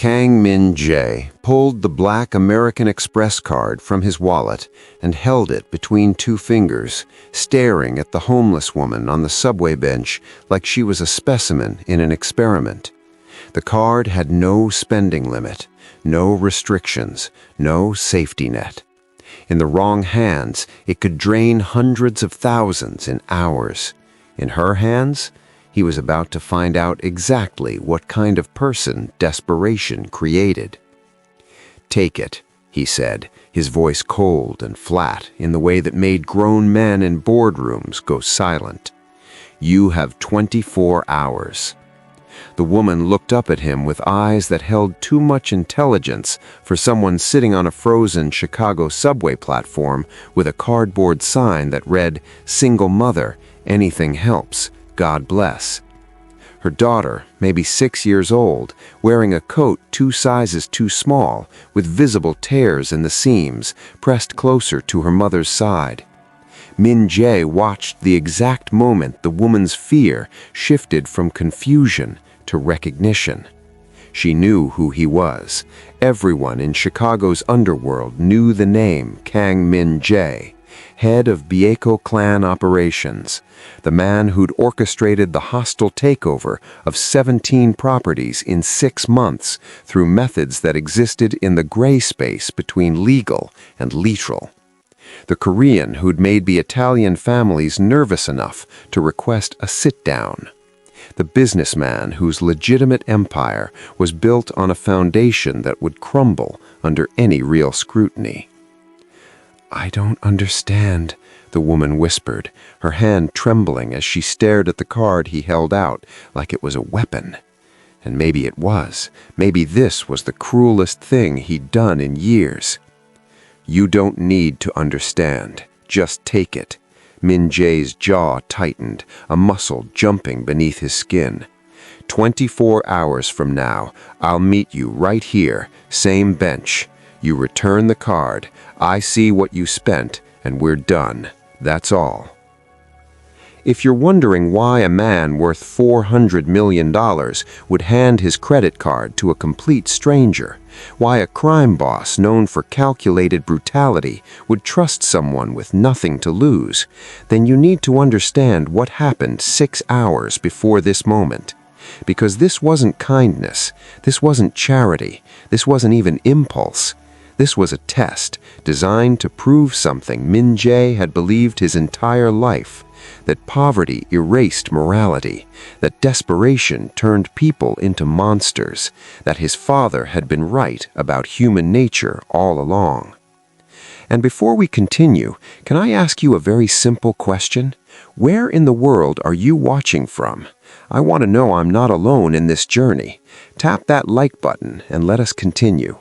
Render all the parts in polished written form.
Kang Min-jae pulled the black American Express card from his wallet and held it between two fingers, staring at the homeless woman on the subway bench like she was a specimen in an experiment. The card had no spending limit, no restrictions, no safety net. In the wrong hands, it could drain hundreds of thousands in hours. In her hands, he was about to find out exactly what kind of person desperation created. "Take it," he said, his voice cold and flat in the way that made grown men in boardrooms go silent. "You have 24 hours. The woman looked up at him with eyes that held too much intelligence for someone sitting on a frozen Chicago subway platform with a cardboard sign that read, "Single mother, anything helps. God bless." Her daughter, maybe 6 years old, wearing a coat 2 sizes too small, with visible tears in the seams, pressed closer to her mother's side. Min-jae watched the exact moment the woman's fear shifted from confusion to recognition. She knew who he was. Everyone in Chicago's underworld knew the name Kang Min-jae, head of Bieco clan operations, the man who'd orchestrated the hostile takeover of 17 properties in 6 months through methods that existed in the gray space between legal and literal. The Korean who'd made the Italian families nervous enough to request a sit-down. The businessman whose legitimate empire was built on a foundation that would crumble under any real scrutiny. "I don't understand," the woman whispered, her hand trembling as she stared at the card he held out like it was a weapon. And maybe it was. Maybe this was the cruelest thing he'd done in years. "You don't need to understand. Just take it." Min-jae's jaw tightened, a muscle jumping beneath his skin. 24 hours from now, I'll meet you right here, same bench. You return the card, I see what you spent, and we're done. That's all." If you're wondering why a man worth $400 million would hand his credit card to a complete stranger, why a crime boss known for calculated brutality would trust someone with nothing to lose, then you need to understand what happened 6 hours before this moment. Because this wasn't kindness, this wasn't charity, this wasn't even impulse. This was a test designed to prove something Min-jae had believed his entire life, that poverty erased morality, that desperation turned people into monsters, that his father had been right about human nature all along. And before we continue, can I ask you a very simple question? Where in the world are you watching from? I want to know I'm not alone in this journey. Tap that like button and let us continue.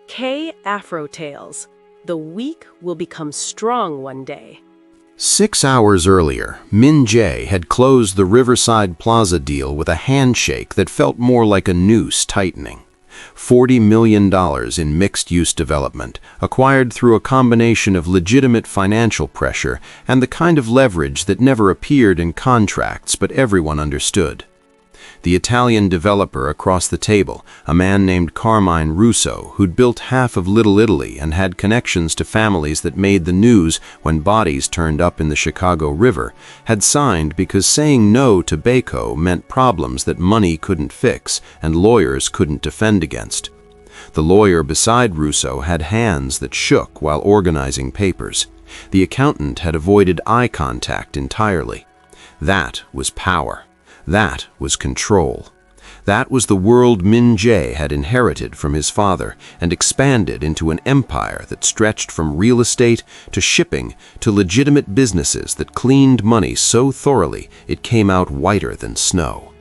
K Afro Tales. The weak will become strong one day. 6 hours earlier, Min-jae had closed the Riverside Plaza deal with a handshake that felt more like a noose tightening. $40 million in mixed-use development, acquired through a combination of legitimate financial pressure and the kind of leverage that never appeared in contracts but everyone understood. The Italian developer across the table, a man named Carmine Russo, who'd built half of Little Italy and had connections to families that made the news when bodies turned up in the Chicago River, had signed because saying no to Bieco meant problems that money couldn't fix and lawyers couldn't defend against. The lawyer beside Russo had hands that shook while organizing papers. The accountant had avoided eye contact entirely. That was power. That was control. That was the world Min-jae had inherited from his father and expanded into an empire that stretched from real estate to shipping to legitimate businesses that cleaned money so thoroughly it came out whiter than snow.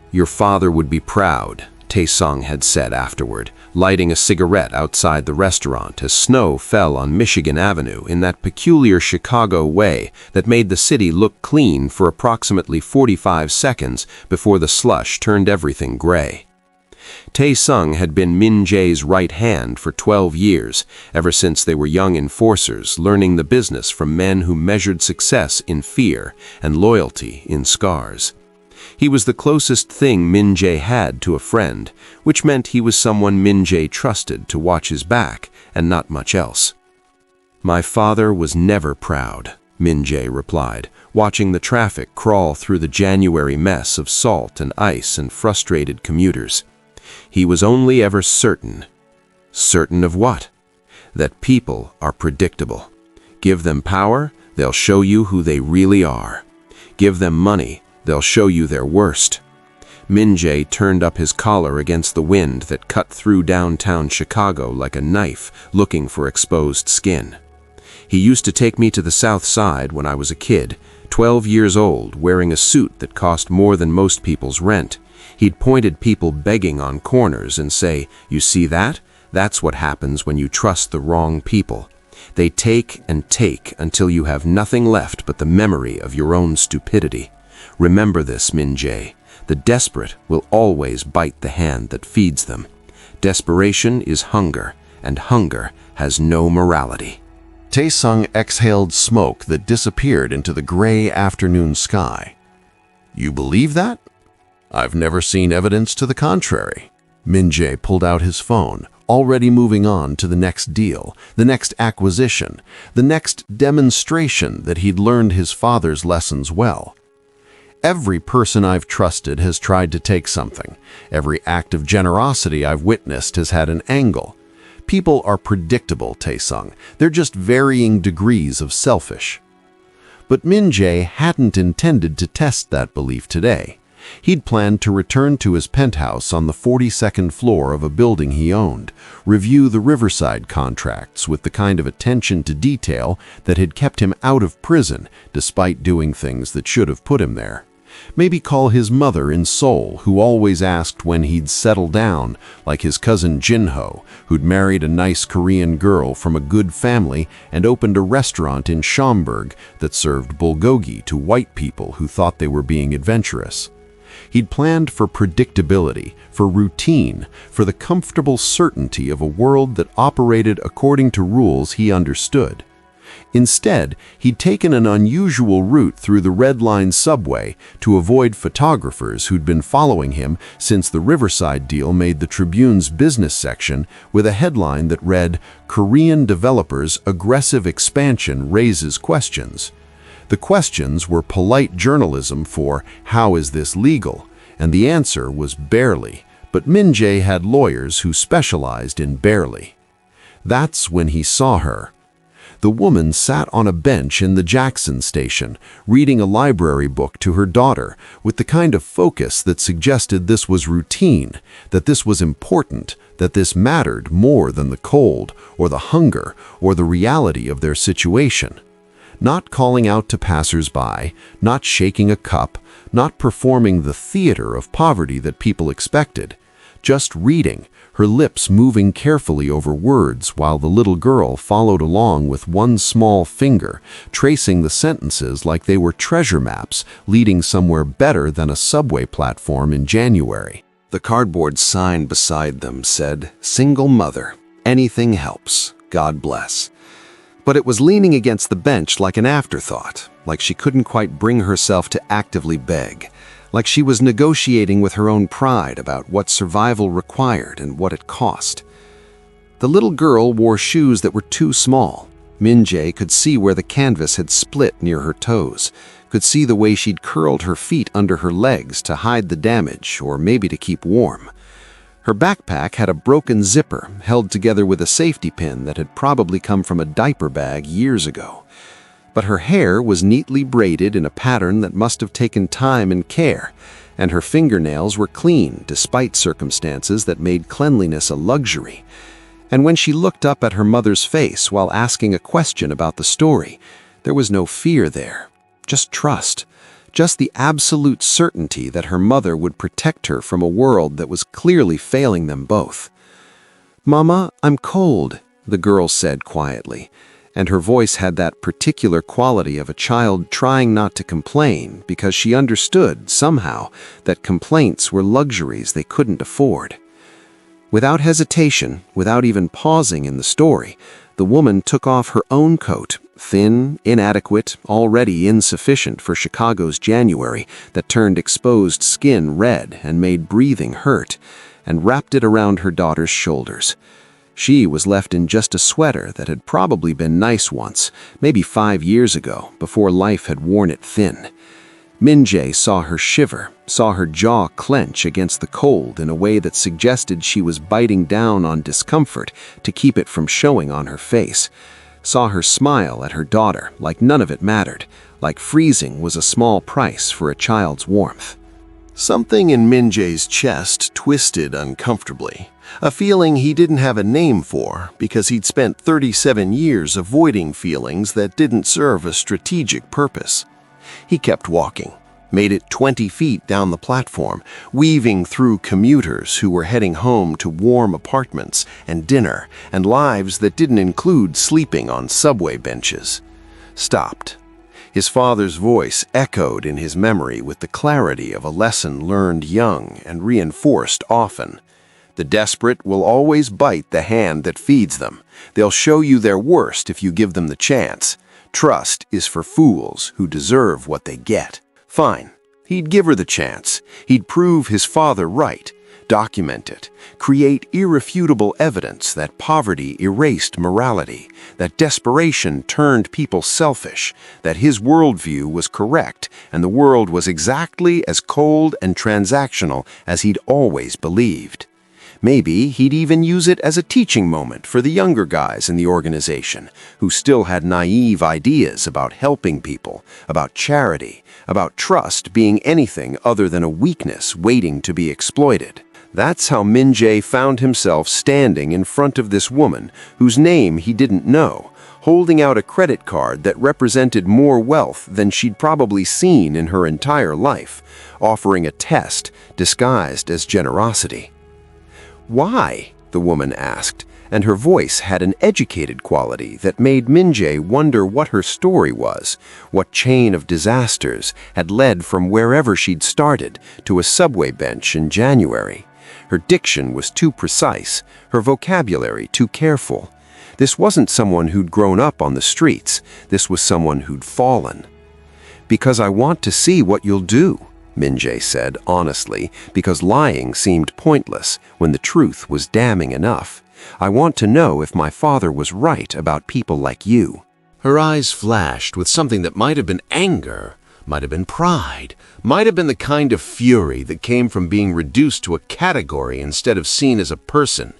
"Your father would be proud," Tae-sung had said afterward, lighting a cigarette outside the restaurant as snow fell on Michigan Avenue in that peculiar Chicago way that made the city look clean for approximately 45 seconds before the slush turned everything gray. Tae-sung had been Min-jae's right hand for 12 years, ever since they were young enforcers learning the business from men who measured success in fear and loyalty in scars. He was the closest thing Min-jae had to a friend, which meant he was someone Min-jae trusted to watch his back and not much else. "My father was never proud," Min-jae replied, watching the traffic crawl through the January mess of salt and ice and frustrated commuters. "He was only ever certain." Certain of what? That people are predictable. Give them power, they'll show you who they really are. Give them money, they'll show you their worst. Min-jae turned up his collar against the wind that cut through downtown Chicago like a knife looking for exposed skin. "He used to take me to the South Side when I was a kid, 12 years old, wearing a suit that cost more than most people's rent. He'd point at people begging on corners and say, 'You see that? That's what happens when you trust the wrong people. They take and take until you have nothing left but the memory of your own stupidity. Remember this, Min-jae. The desperate will always bite the hand that feeds them. Desperation is hunger, and hunger has no morality." Tae-sung exhaled smoke that disappeared into the gray afternoon sky. "You believe that? I've never seen evidence to the contrary." Min-jae pulled out his phone, already moving on to the next deal, the next acquisition, the next demonstration that he'd learned his father's lessons well. "Every person I've trusted has tried to take something. Every act of generosity I've witnessed has had an angle. People are predictable, Tae-sung. They're just varying degrees of selfish." But Min-jae hadn't intended to test that belief today. He'd planned to return to his penthouse on the 42nd floor of a building he owned, review the Riverside contracts with the kind of attention to detail that had kept him out of prison despite doing things that should have put him there. Maybe call his mother in Seoul, who always asked when he'd settle down, like his cousin Jin-ho, who'd married a nice Korean girl from a good family and opened a restaurant in Schaumburg that served bulgogi to white people who thought they were being adventurous. He'd planned for predictability, for routine, for the comfortable certainty of a world that operated according to rules he understood. Instead, he'd taken an unusual route through the Red Line subway to avoid photographers who'd been following him since the Riverside deal made the Tribune's business section with a headline that read, "Korean developers' aggressive expansion raises questions." The questions were polite journalism for "How is this legal?" and the answer was barely, but Min-jae had lawyers who specialized in barely. That's when he saw her. The woman sat on a bench in the Jackson station, reading a library book to her daughter, with the kind of focus that suggested this was routine, that this was important, that this mattered more than the cold, or the hunger, or the reality of their situation. Not calling out to passers-by, not shaking a cup, not performing the theater of poverty that people expected. Just reading, her lips moving carefully over words while the little girl followed along with one small finger, tracing the sentences like they were treasure maps leading somewhere better than a subway platform in January. The cardboard sign beside them said, "Single mother. Anything helps. God bless." But it was leaning against the bench like an afterthought, like she couldn't quite bring herself to actively beg, like she was negotiating with her own pride about what survival required and what it cost. The little girl wore shoes that were too small. Min-jae could see where the canvas had split near her toes, could see the way she'd curled her feet under her legs to hide the damage or maybe to keep warm. Her backpack had a broken zipper held together with a safety pin that had probably come from a diaper bag years ago. But her hair was neatly braided in a pattern that must have taken time and care, and her fingernails were clean despite circumstances that made cleanliness a luxury. And when she looked up at her mother's face while asking a question about the story, there was no fear there, just trust. Just the absolute certainty that her mother would protect her from a world that was clearly failing them both. "Mama, I'm cold," the girl said quietly, and her voice had that particular quality of a child trying not to complain because she understood, somehow, that complaints were luxuries they couldn't afford. Without hesitation, without even pausing in the story, the woman took off her own coat thin, inadequate, already insufficient for Chicago's January that turned exposed skin red and made breathing hurt, and wrapped it around her daughter's shoulders. She was left in just a sweater that had probably been nice once, maybe 5 years ago, before life had worn it thin. Min-jae saw her shiver, saw her jaw clench against the cold in a way that suggested she was biting down on discomfort to keep it from showing on her face. Saw her smile at her daughter like none of it mattered, like freezing was a small price for a child's warmth. Something in Min-jae's chest twisted uncomfortably, a feeling he didn't have a name for because he'd spent 37 years avoiding feelings that didn't serve a strategic purpose. He kept walking, made it 20 feet down the platform, weaving through commuters who were heading home to warm apartments and dinner and lives that didn't include sleeping on subway benches. Stopped. His father's voice echoed in his memory with the clarity of a lesson learned young and reinforced often. The desperate will always bite the hand that feeds them. They'll show you their worst if you give them the chance. Trust is for fools who deserve what they get. Fine. He'd give her the chance. He'd prove his father right, document it, create irrefutable evidence that poverty erased morality, that desperation turned people selfish, that his worldview was correct and the world was exactly as cold and transactional as he'd always believed. Maybe he'd even use it as a teaching moment for the younger guys in the organization who still had naive ideas about helping people, about charity, about trust being anything other than a weakness waiting to be exploited. That's how Min-jae found himself standing in front of this woman whose name he didn't know, holding out a credit card that represented more wealth than she'd probably seen in her entire life, offering a test disguised as generosity. "Why?" the woman asked, and her voice had an educated quality that made Min-jae wonder what her story was, what chain of disasters had led from wherever she'd started to a subway bench in January. Her diction was too precise, her vocabulary too careful. This wasn't someone who'd grown up on the streets, this was someone who'd fallen. "Because I want to see what you'll do," Min-jae said honestly, because lying seemed pointless when the truth was damning enough. "I want to know if my father was right about people like you." Her eyes flashed with something that might have been anger, might have been pride, might have been the kind of fury that came from being reduced to a category instead of seen as a person.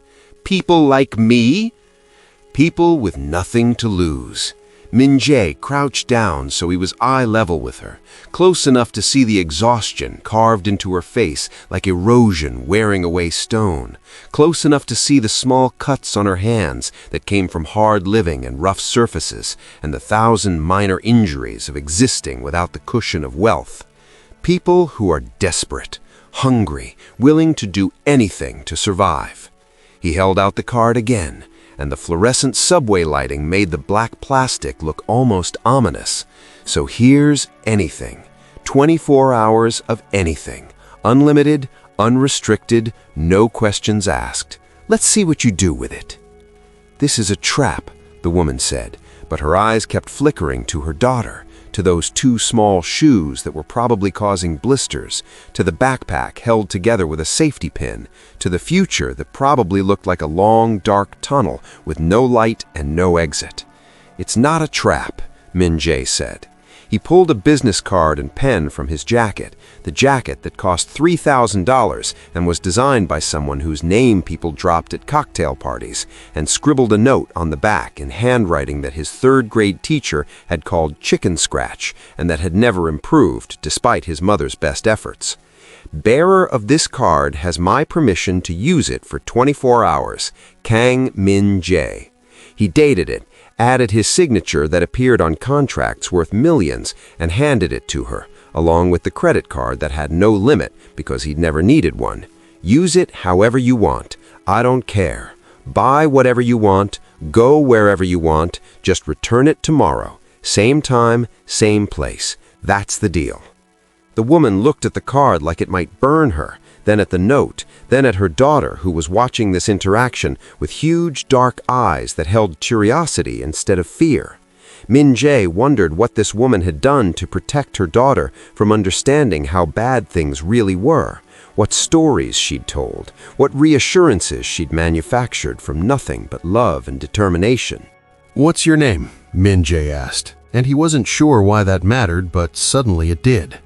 People like me? People with nothing to lose. Min-jae crouched down so he was eye level with her, close enough to see the exhaustion carved into her face like erosion wearing away stone, close enough to see the small cuts on her hands that came from hard living and rough surfaces and the 1,000 minor injuries of existing without the cushion of wealth. People who are desperate, hungry, willing to do anything to survive. He held out the card again, and the fluorescent subway lighting made the black plastic look almost ominous. So here's anything. 24 hours of anything. Unlimited, unrestricted, no questions asked. Let's see what you do with it. "This is a trap," the woman said, but her eyes kept flickering to her daughter, to those 2 small shoes that were probably causing blisters, to the backpack held together with a safety pin, to the future that probably looked like a long, dark tunnel with no light and no exit. "It's not a trap," Min-jae said. He pulled a business card and pen from his jacket, the jacket that cost $3,000 and was designed by someone whose name people dropped at cocktail parties, and scribbled a note on the back in handwriting that his 3rd-grade teacher had called chicken scratch and that had never improved despite his mother's best efforts. "Bearer of this card has my permission to use it for 24 hours. Kang Min-jae." He dated it, added his signature that appeared on contracts worth millions, and handed it to her, along with the credit card that had no limit because he'd never needed one. "Use it however you want. I don't care. Buy whatever you want. Go wherever you want. Just return it tomorrow. Same time, same place. That's the deal." The woman looked at the card like it might burn her, then at the note, then at her daughter who was watching this interaction with huge dark eyes that held curiosity instead of fear. Min-jae wondered what this woman had done to protect her daughter from understanding how bad things really were, what stories she'd told, what reassurances she'd manufactured from nothing but love and determination. "What's your name?" Min-jae asked, and he wasn't sure why that mattered, but suddenly it did.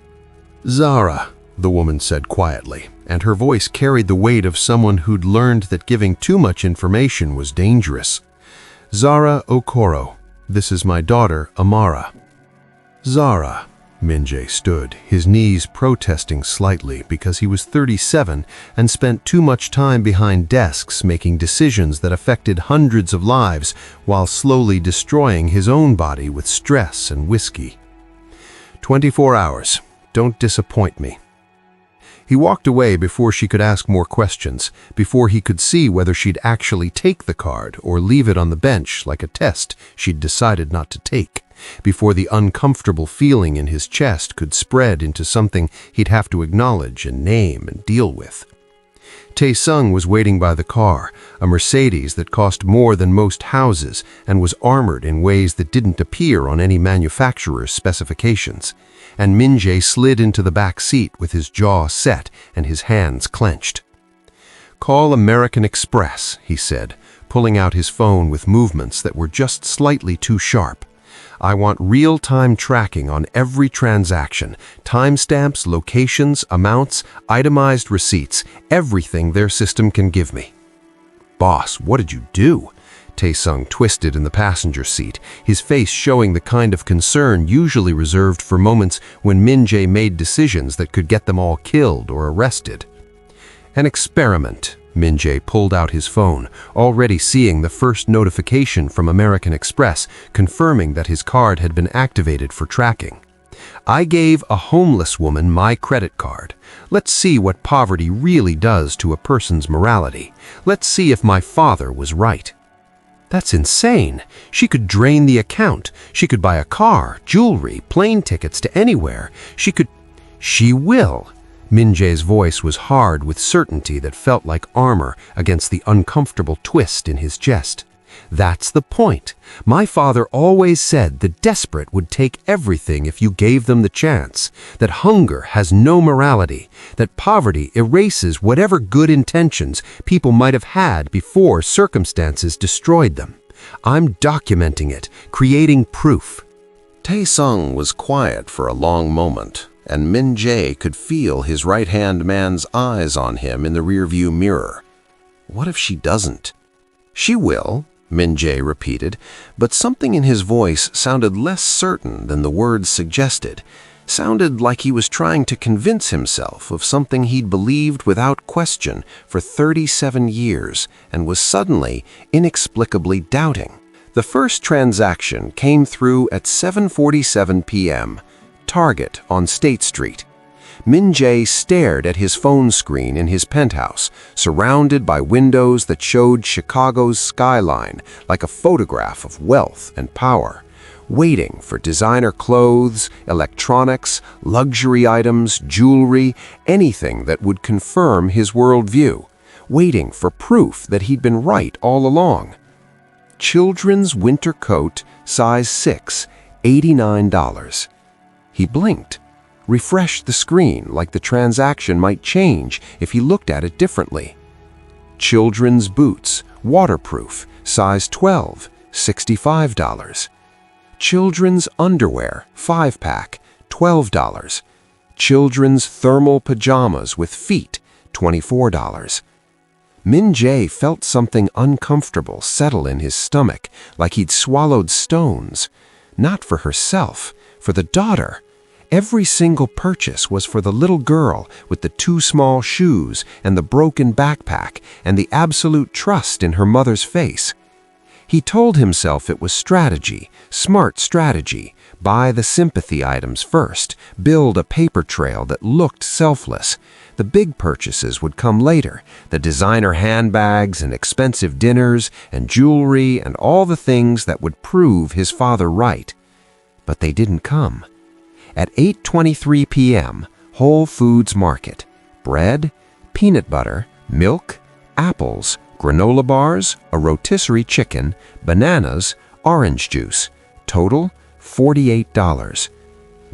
"Zara," the woman said quietly, and her voice carried the weight of someone who'd learned that giving too much information was dangerous. "Zara Okoro. This is my daughter, Amara." "Zara." Min-jae stood, his knees protesting slightly because he was 37 and spent too much time behind desks making decisions that affected hundreds of lives while slowly destroying his own body with stress and whiskey. 24 hours. Don't disappoint me." He walked away before she could ask more questions, before he could see whether she'd actually take the card or leave it on the bench like a test she'd decided not to take, before the uncomfortable feeling in his chest could spread into something he'd have to acknowledge and name and deal with. Tae-sung was waiting by the car, a Mercedes that cost more than most houses and was armored in ways that didn't appear on any manufacturer's specifications, and Min-jae slid into the back seat with his jaw set and his hands clenched. "Call American Express," he said, pulling out his phone with movements that were just slightly too sharp. "I want real-time tracking on every transaction, timestamps, locations, amounts, itemized receipts, everything their system can give me." "Boss, what did you do?" Tae-sung twisted in the passenger seat, his face showing the kind of concern usually reserved for moments when Min-jae made decisions that could get them all killed or arrested. "An experiment." Min-jae pulled out his phone, already seeing the first notification from American Express confirming that his card had been activated for tracking. "I gave a homeless woman my credit card. Let's see what poverty really does to a person's morality. Let's see if my father was right." "That's insane. She could drain the account. She could buy a car, jewelry, plane tickets to anywhere. She will." Min-jae's voice was hard with certainty that felt like armor against the uncomfortable twist in his chest. "That's the point. My father always said the desperate would take everything if you gave them the chance, that hunger has no morality, that poverty erases whatever good intentions people might have had before circumstances destroyed them. I'm documenting it, creating proof." Tae-sung was quiet for a long moment, and Min-jae could feel his right-hand man's eyes on him in the rearview mirror. What if she doesn't? "She will," Min-jae repeated, but something in his voice sounded less certain than the words suggested, sounded like he was trying to convince himself of something he'd believed without question for 37 years and was suddenly, inexplicably doubting. The first transaction came through at 7:47 p.m., Target on State Street. Min-jae stared at his phone screen in his penthouse, surrounded by windows that showed Chicago's skyline like a photograph of wealth and power, waiting for designer clothes, electronics, luxury items, jewelry, anything that would confirm his worldview, waiting for proof that he'd been right all along. Children's winter coat, size 6, $89. He blinked, refreshed the screen like the transaction might change if he looked at it differently. Children's boots, waterproof, size 12, $65. Children's underwear, 5-pack, $12. Children's thermal pajamas with feet, $24. Min-jae felt something uncomfortable settle in his stomach, like he'd swallowed stones. Not for herself, for the daughter. Every single purchase was for the little girl with the too small shoes and the broken backpack and the absolute trust in her mother's face. He told himself it was strategy, smart strategy. Buy the sympathy items first, build a paper trail that looked selfless. The big purchases would come later, the designer handbags and expensive dinners and jewelry and all the things that would prove his father right. But they didn't come. At 8:23 p.m., Whole Foods Market. Bread, peanut butter, milk, apples, granola bars, a rotisserie chicken, bananas, orange juice. Total, $48.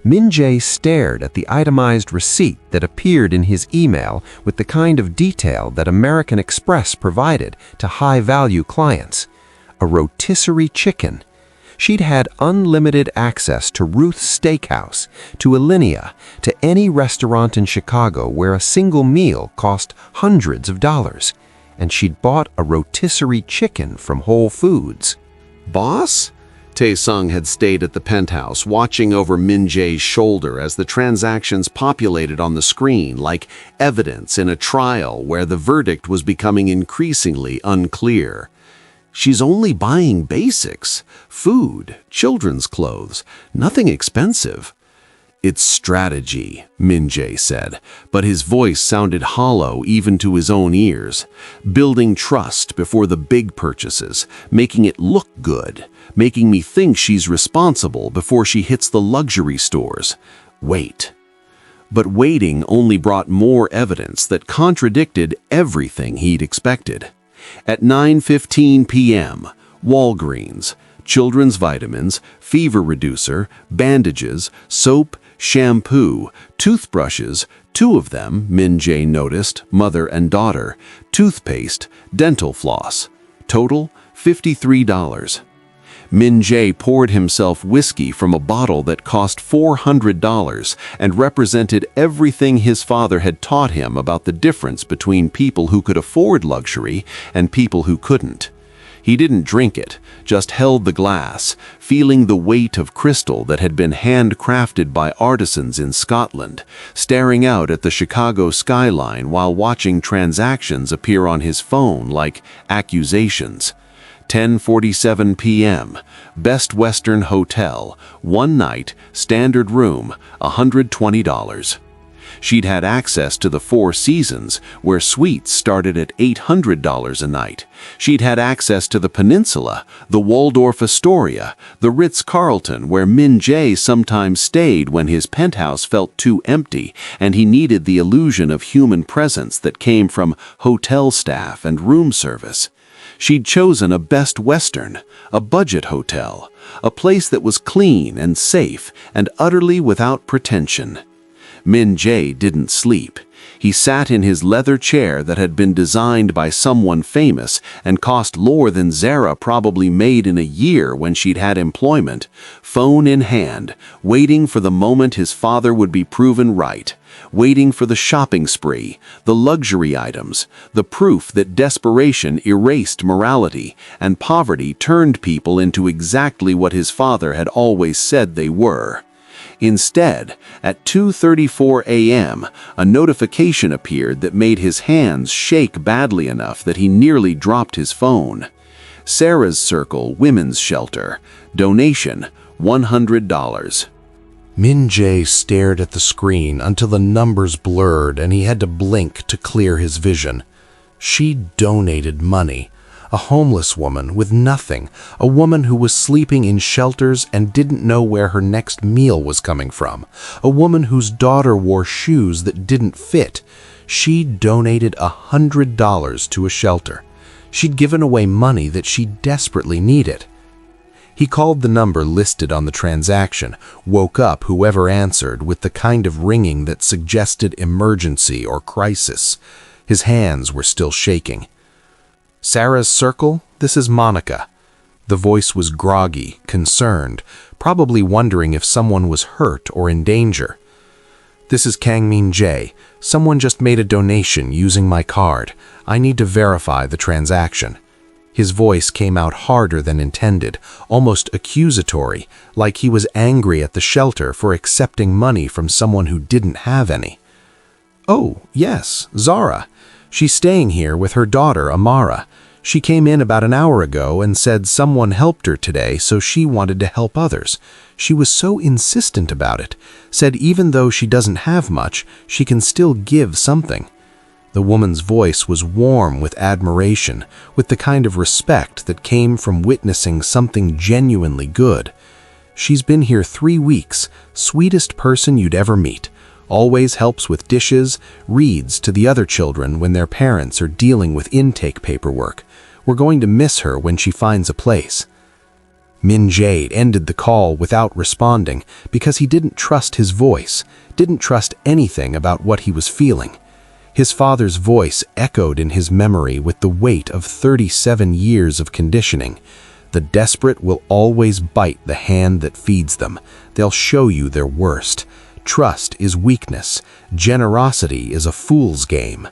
Min-jae stared at the itemized receipt that appeared in his email with the kind of detail that American Express provided to high-value clients. A rotisserie chicken. She'd had unlimited access to Ruth's Steakhouse, to Alinea, to any restaurant in Chicago where a single meal cost hundreds of dollars. And she'd bought a rotisserie chicken from Whole Foods. Boss? Tae-sung had stayed at the penthouse, watching over Min-jae's shoulder as the transactions populated on the screen like evidence in a trial where the verdict was becoming increasingly unclear. She's only buying basics, food, children's clothes, nothing expensive. It's strategy, Min-jae said, but his voice sounded hollow even to his own ears. Building trust before the big purchases, making it look good, making me think she's responsible before she hits the luxury stores. Wait. But waiting only brought more evidence that contradicted everything he'd expected. At 9:15 p.m., Walgreens, children's vitamins, fever reducer, bandages, soap, shampoo, toothbrushes, 2 of them, Min-jae noticed, mother and daughter, toothpaste, dental floss. Total, $53. Min-jae poured himself whiskey from a bottle that cost $400 and represented everything his father had taught him about the difference between people who could afford luxury and people who couldn't. He didn't drink it, just held the glass, feeling the weight of crystal that had been handcrafted by artisans in Scotland, staring out at the Chicago skyline while watching transactions appear on his phone like accusations. 10:47 p.m., Best Western Hotel, 1 night, standard room, $120. She'd had access to the Four Seasons, where suites started at $800 a night. She'd had access to the Peninsula, the Waldorf Astoria, the Ritz-Carlton, where Min-jae sometimes stayed when his penthouse felt too empty and he needed the illusion of human presence that came from hotel staff and room service. She'd chosen a Best Western, a budget hotel, a place that was clean and safe and utterly without pretension. Min-jae didn't sleep. He sat in his leather chair that had been designed by someone famous and cost more than Zara probably made in a year when she'd had employment, phone in hand, waiting for the moment his father would be proven right, waiting for the shopping spree, the luxury items, the proof that desperation erased morality and poverty turned people into exactly what his father had always said they were. Instead, at 2:34 a.m., a notification appeared that made his hands shake badly enough that he nearly dropped his phone. Sarah's Circle Women's Shelter. Donation, $100. Min-jae stared at the screen until the numbers blurred and he had to blink to clear his vision. She donated money. A homeless woman with nothing, a woman who was sleeping in shelters and didn't know where her next meal was coming from, a woman whose daughter wore shoes that didn't fit. She donated $100 to a shelter. She'd given away money that she desperately needed. He called the number listed on the transaction, woke up whoever answered with the kind of ringing that suggested emergency or crisis. His hands were still shaking. Sarah's Circle, this is Monica. The voice was groggy, concerned, probably wondering if someone was hurt or in danger. This is Kang Min-jae. Someone just made a donation using my card. I need to verify the transaction. His voice came out harder than intended, almost accusatory, like he was angry at the shelter for accepting money from someone who didn't have any. Oh, yes, Zara. She's staying here with her daughter, Amara. She came in about an hour ago and said someone helped her today, so she wanted to help others. She was so insistent about it, said even though she doesn't have much, she can still give something. The woman's voice was warm with admiration, with the kind of respect that came from witnessing something genuinely good. She's been here 3 weeks, sweetest person you'd ever meet. Always helps with dishes, reads to the other children when their parents are dealing with intake paperwork. We're going to miss her when she finds a place. Min-jae ended the call without responding because he didn't trust his voice, didn't trust anything about what he was feeling. His father's voice echoed in his memory with the weight of 37 years of conditioning. The desperate will always bite the hand that feeds them. They'll show you their worst. Trust is weakness. Generosity is a fool's game.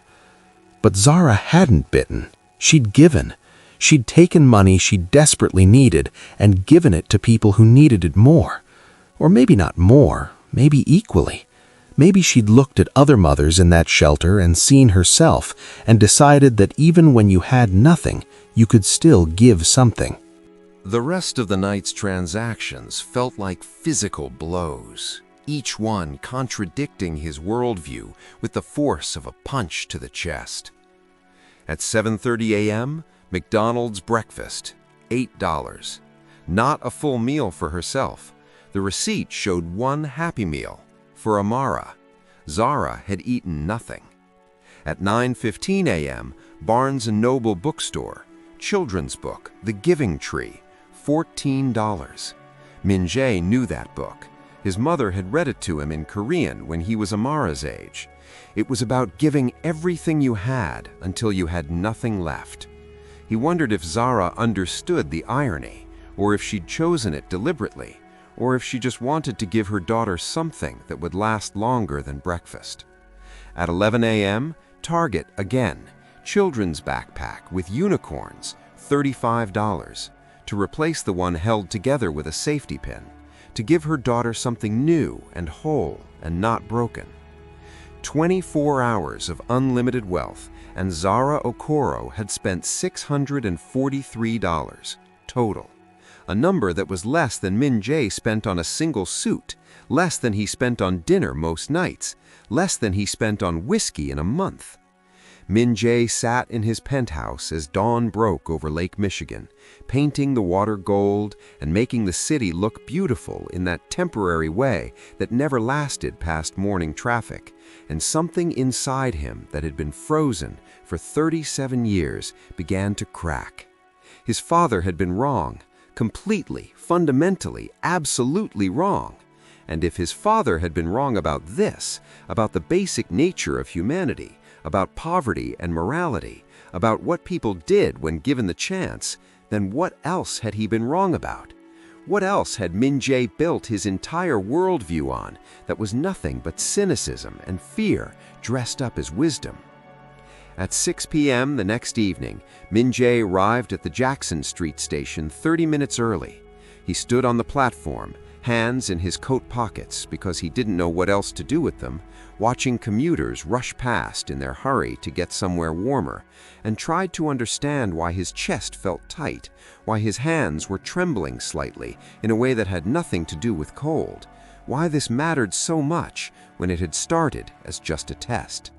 But Zara hadn't bitten. She'd given. She'd taken money she desperately needed and given it to people who needed it more. Or maybe not more, maybe equally. Maybe she'd looked at other mothers in that shelter and seen herself and decided that even when you had nothing, you could still give something. The rest of the night's transactions felt like physical blows, each one contradicting his worldview with the force of a punch to the chest. At 7:30 a.m., McDonald's breakfast, $8. Not a full meal for herself. The receipt showed one Happy Meal for Amara. Zara had eaten nothing. At 9:15 a.m., Barnes & Noble bookstore, children's book, The Giving Tree, $14. Min-jae knew that book. His mother had read it to him in Korean when he was Amara's age. It was about giving everything you had until you had nothing left. He wondered if Zara understood the irony, or if she'd chosen it deliberately, or if she just wanted to give her daughter something that would last longer than breakfast. At 11 a.m., Target again, children's backpack with unicorns, $35, to replace the one held together with a safety pin, to give her daughter something new and whole and not broken. 24 hours of unlimited wealth, and Zara Okoro had spent $643 total. A number that was less than Min-jae spent on a single suit, less than he spent on dinner most nights, less than he spent on whiskey in a month. Min-jae sat in his penthouse as dawn broke over Lake Michigan, painting the water gold and making the city look beautiful in that temporary way that never lasted past morning traffic, and something inside him that had been frozen for 37 years began to crack. His father had been wrong. Completely, fundamentally, absolutely wrong. And if his father had been wrong about this, about the basic nature of humanity, about poverty and morality, about what people did when given the chance, then what else had he been wrong about? What else had Min-jae built his entire worldview on that was nothing but cynicism and fear dressed up as wisdom? At 6 p.m. the next evening, Min-jae arrived at the Jackson Street station 30 minutes early. He stood on the platform, hands in his coat pockets because he didn't know what else to do with them, watching commuters rush past in their hurry to get somewhere warmer, and tried to understand why his chest felt tight, why his hands were trembling slightly in a way that had nothing to do with cold, why this mattered so much when it had started as just a test.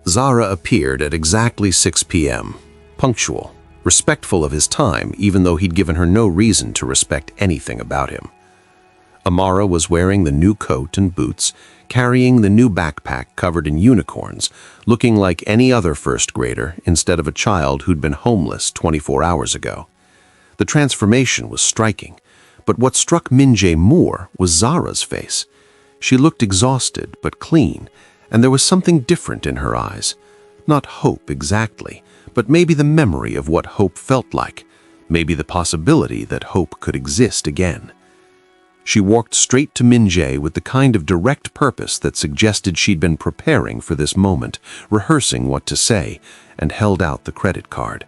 Zara appeared at exactly 6 p.m., punctual, respectful of his time even though he'd given her no reason to respect anything about him. Amara was wearing the new coat and boots, carrying the new backpack covered in unicorns, looking like any other first grader instead of a child who'd been homeless 24 hours ago. The transformation was striking, but what struck Min-jae more was Zara's face. She looked exhausted but clean, and there was something different in her eyes. Not hope exactly, but maybe the memory of what hope felt like, maybe the possibility that hope could exist again. She walked straight to Min-jae with the kind of direct purpose that suggested she'd been preparing for this moment, rehearsing what to say, and held out the credit card.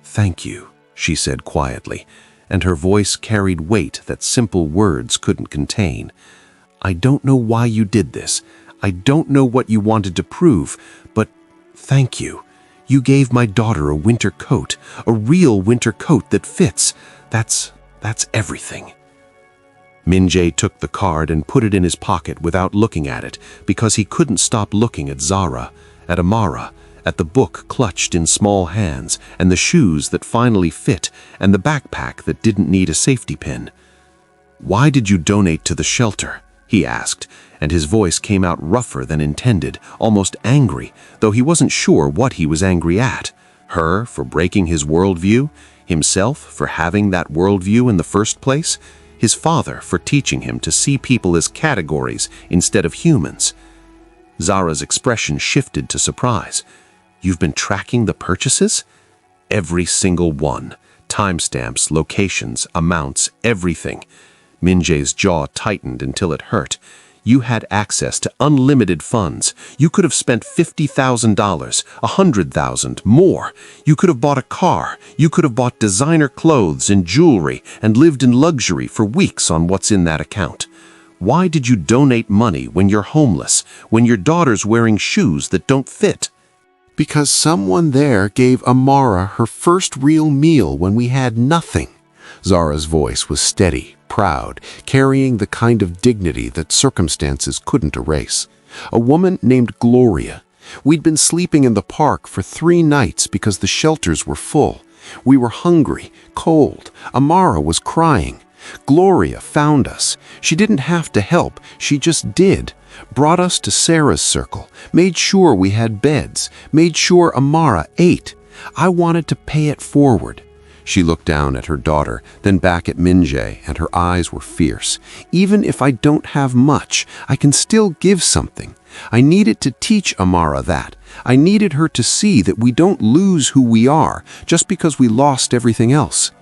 "Thank you," she said quietly, and her voice carried weight that simple words couldn't contain. "I don't know why you did this. I don't know what you wanted to prove, but thank you. You gave my daughter a winter coat, a real winter coat that fits. That's everything." Min-jae took the card and put it in his pocket without looking at it because he couldn't stop looking at Zara, at Amara, at the book clutched in small hands, and the shoes that finally fit, and the backpack that didn't need a safety pin. "Why did you donate to the shelter?" he asked, and his voice came out rougher than intended, almost angry, though he wasn't sure what he was angry at. Her for breaking his worldview, Himself for having that worldview in the first place, his father for teaching him to see people as categories instead of humans. Zara's expression shifted to surprise. You've been tracking the purchases? Every single one. Timestamps, locations, amounts, everything. Min-jae's jaw tightened until it hurt. You had access to unlimited funds. You could have spent $50,000, $100,000, more. You could have bought a car. You could have bought designer clothes and jewelry and lived in luxury for weeks on what's in that account. Why did you donate money when you're homeless, when your daughter's wearing shoes that don't fit? Because someone there gave Amara her first real meal when we had nothing. Zara's voice was steady, proud, carrying the kind of dignity that circumstances couldn't erase. A woman named Gloria. We'd been sleeping in the park for 3 nights because the shelters were full. We were hungry, cold. Amara was crying. Gloria found us. She didn't have to help, she just did. Brought us to Sarah's circle, made sure we had beds, made sure Amara ate. I wanted to pay it forward. She looked down at her daughter, then back at Min-jae, and her eyes were fierce. Even if I don't have much, I can still give something. I needed to teach Amara that. I needed her to see that we don't lose who we are just because we lost everything else.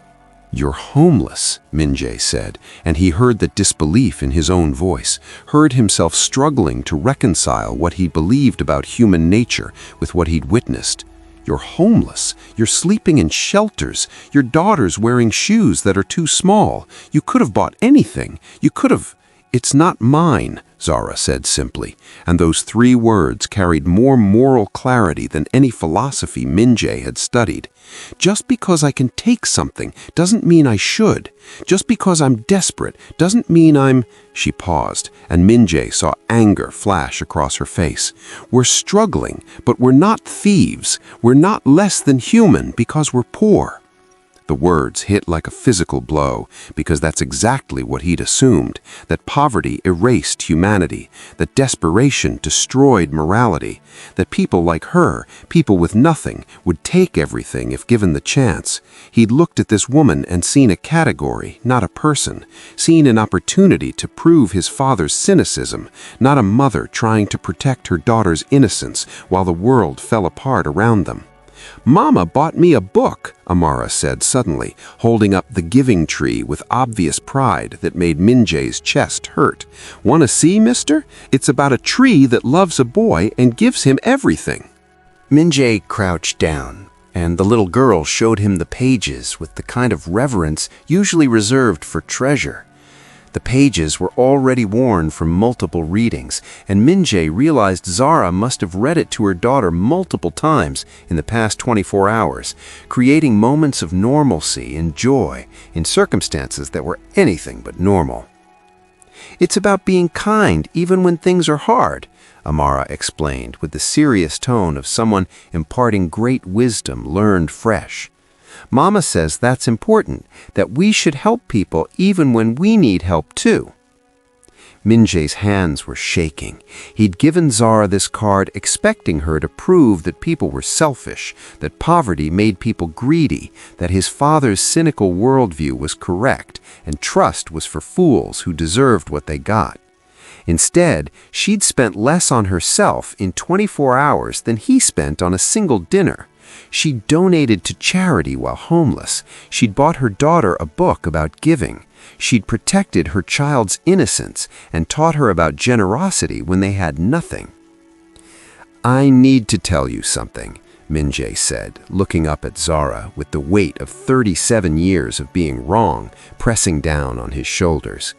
You're homeless, Min-jae said, and he heard the disbelief in his own voice, heard himself struggling to reconcile what he believed about human nature with what he'd witnessed. You're homeless. You're sleeping in shelters. Your daughter's wearing shoes that are too small. You could have bought anything. You could have... It's not mine, Zara said simply, and those 3 words carried more moral clarity than any philosophy Min-jae had studied. Just because I can take something doesn't mean I should. Just because I'm desperate doesn't mean I'm... She paused, and Min-jae saw anger flash across her face. We're struggling, but we're not thieves. We're not less than human because we're poor. The words hit like a physical blow, because that's exactly what he'd assumed, that poverty erased humanity, that desperation destroyed morality, that people like her, people with nothing, would take everything if given the chance. He'd looked at this woman and seen a category, not a person, seen an opportunity to prove his father's cynicism, not a mother trying to protect her daughter's innocence while the world fell apart around them. "Mama bought me a book," Amara said suddenly, holding up the giving tree with obvious pride that made Min-jae's chest hurt. "Want to see, mister? It's about a tree that loves a boy and gives him everything." Min-jae crouched down, and the little girl showed him the pages with the kind of reverence usually reserved for treasure. The pages were already worn from multiple readings, and Min-jae realized Zara must have read it to her daughter multiple times in the past 24 hours, creating moments of normalcy and joy in circumstances that were anything but normal. "It's about being kind even when things are hard," Amara explained with the serious tone of someone imparting great wisdom learned fresh. "Mama says that's important, that we should help people even when we need help too." Min-jae's hands were shaking. He'd given Zara this card expecting her to prove that people were selfish, that poverty made people greedy, that his father's cynical worldview was correct, and trust was for fools who deserved what they got. Instead, she'd spent less on herself in 24 hours than he spent on a single dinner. She'd donated to charity while homeless. She'd bought her daughter a book about giving. She'd protected her child's innocence and taught her about generosity when they had nothing. "I need to tell you something," Min-jae said, looking up at Zara with the weight of 37 years of being wrong pressing down on his shoulders.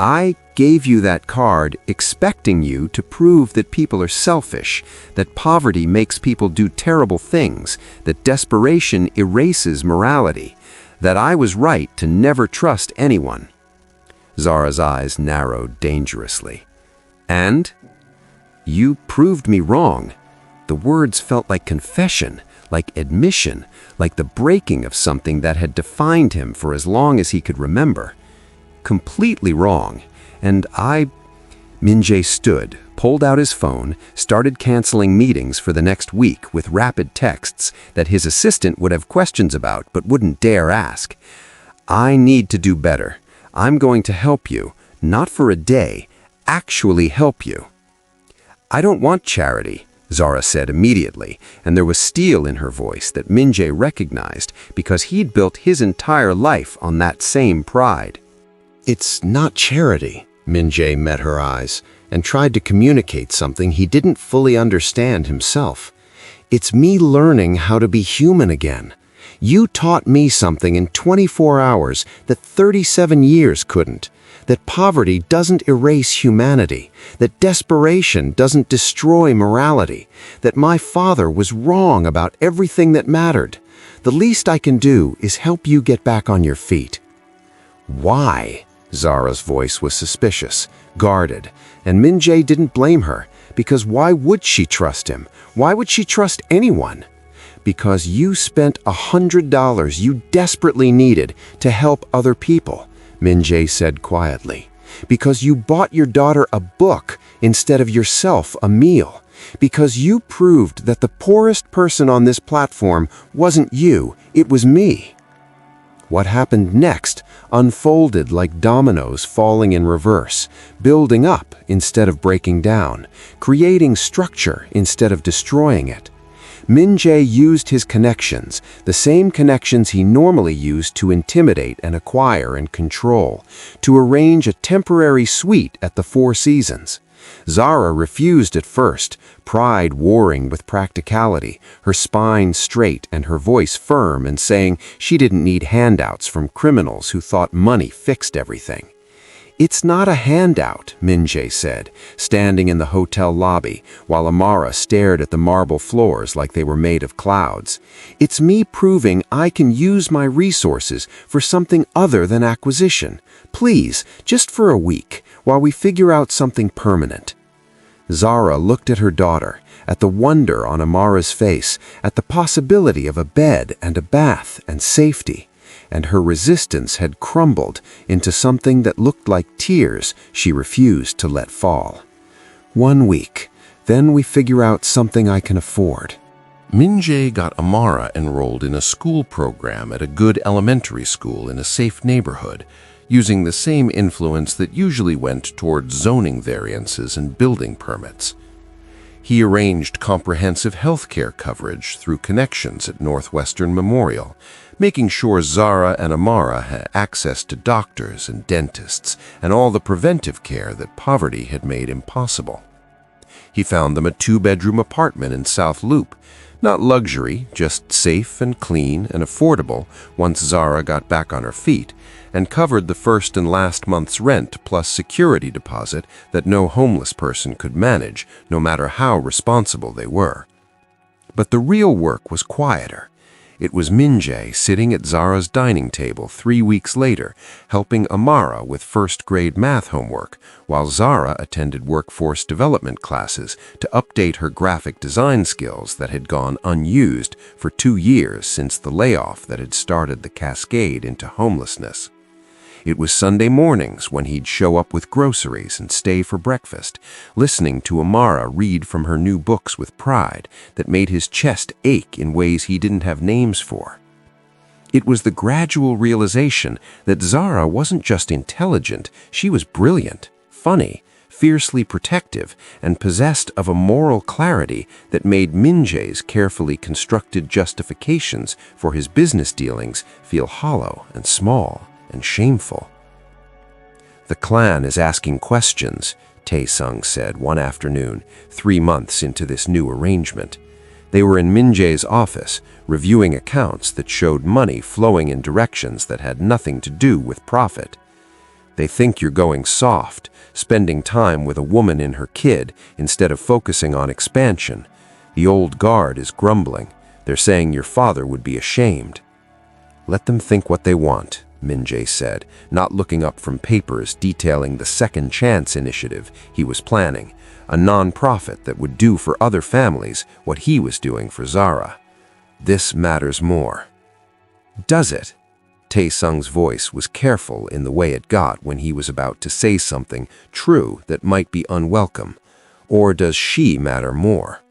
"I gave you that card expecting you to prove that people are selfish, that poverty makes people do terrible things, that desperation erases morality, that I was right to never trust anyone." Zara's eyes narrowed dangerously. "And? You proved me wrong." The words felt like confession, like admission, like the breaking of something that had defined him for as long as he could remember. "Completely wrong. And Min-jae stood, pulled out his phone, started canceling meetings for the next week with rapid texts that his assistant would have questions about but wouldn't dare ask. I need to do better. I'm going to help you, not for a day, actually help you. I don't want charity, Zara said immediately, and there was steel in her voice that Min-jae recognized because he'd built his entire life on that same pride. It's not charity. Min-jae met her eyes and tried to communicate something he didn't fully understand himself. It's me learning how to be human again. You taught me something in 24 hours that 37 years couldn't. That poverty doesn't erase humanity, that desperation doesn't destroy morality, that my father was wrong about everything that mattered. The least I can do is help you get back on your feet. Why? Zara's voice was suspicious, guarded, and Min-jae didn't blame her, because why would she trust him? Why would she trust anyone? Because you spent $100 you desperately needed to help other people, Min-jae said quietly. Because you bought your daughter a book instead of yourself a meal. Because you proved that the poorest person on this platform wasn't you, it was me. What happened next unfolded like dominoes falling in reverse, building up instead of breaking down, creating structure instead of destroying it. Min-jae used his connections, the same connections he normally used to intimidate and acquire and control, to arrange a temporary suite at the Four Seasons. Zara refused at first, pride warring with practicality, her spine straight and her voice firm and saying she didn't need handouts from criminals who thought money fixed everything. It's not a handout, Min-jae said, standing in the hotel lobby while Amara stared at the marble floors like they were made of clouds. It's me proving I can use my resources for something other than acquisition. Please, just for a week, while we figure out something permanent. Zara looked at her daughter, at the wonder on Amara's face, at the possibility of a bed and a bath and safety. And her resistance had crumbled into something that looked like tears she refused to let fall. 1 week, then we figure out something I can afford. Min-jae got Amara enrolled in a school program at a good elementary school in a safe neighborhood, using the same influence that usually went toward zoning variances and building permits. He arranged comprehensive health care coverage through connections at Northwestern Memorial, making sure Zara and Amara had access to doctors and dentists and all the preventive care that poverty had made impossible. He found them a 2-bedroom apartment in South Loop, not luxury, just safe and clean and affordable once Zara got back on her feet, and covered the first and last month's rent plus security deposit that no homeless person could manage, no matter how responsible they were. But the real work was quieter. It was Min-jae sitting at Zara's dining table 3 weeks later, helping Amara with first-grade math homework, while Zara attended workforce development classes to update her graphic design skills that had gone unused for 2 years since the layoff that had started the cascade into homelessness. It was Sunday mornings when he'd show up with groceries and stay for breakfast, listening to Amara read from her new books with pride that made his chest ache in ways he didn't have names for. It was the gradual realization that Zara wasn't just intelligent, she was brilliant, funny, fiercely protective, and possessed of a moral clarity that made Min-jae's carefully constructed justifications for his business dealings feel hollow and small and shameful. "The clan is asking questions," Tae-sung said one afternoon, 3 months into this new arrangement. They were in Min-jae's office, reviewing accounts that showed money flowing in directions that had nothing to do with profit. "They think you're going soft, spending time with a woman and her kid instead of focusing on expansion. The old guard is grumbling. They're saying your father would be ashamed." "Let them think what they want," Min-jae said, not looking up from papers detailing the Second Chance initiative he was planning, a non-profit that would do for other families what he was doing for Zara. "This matters more." "Does it?" Tae-sung's voice was careful in the way it got when he was about to say something true that might be unwelcome. Or does she matter more?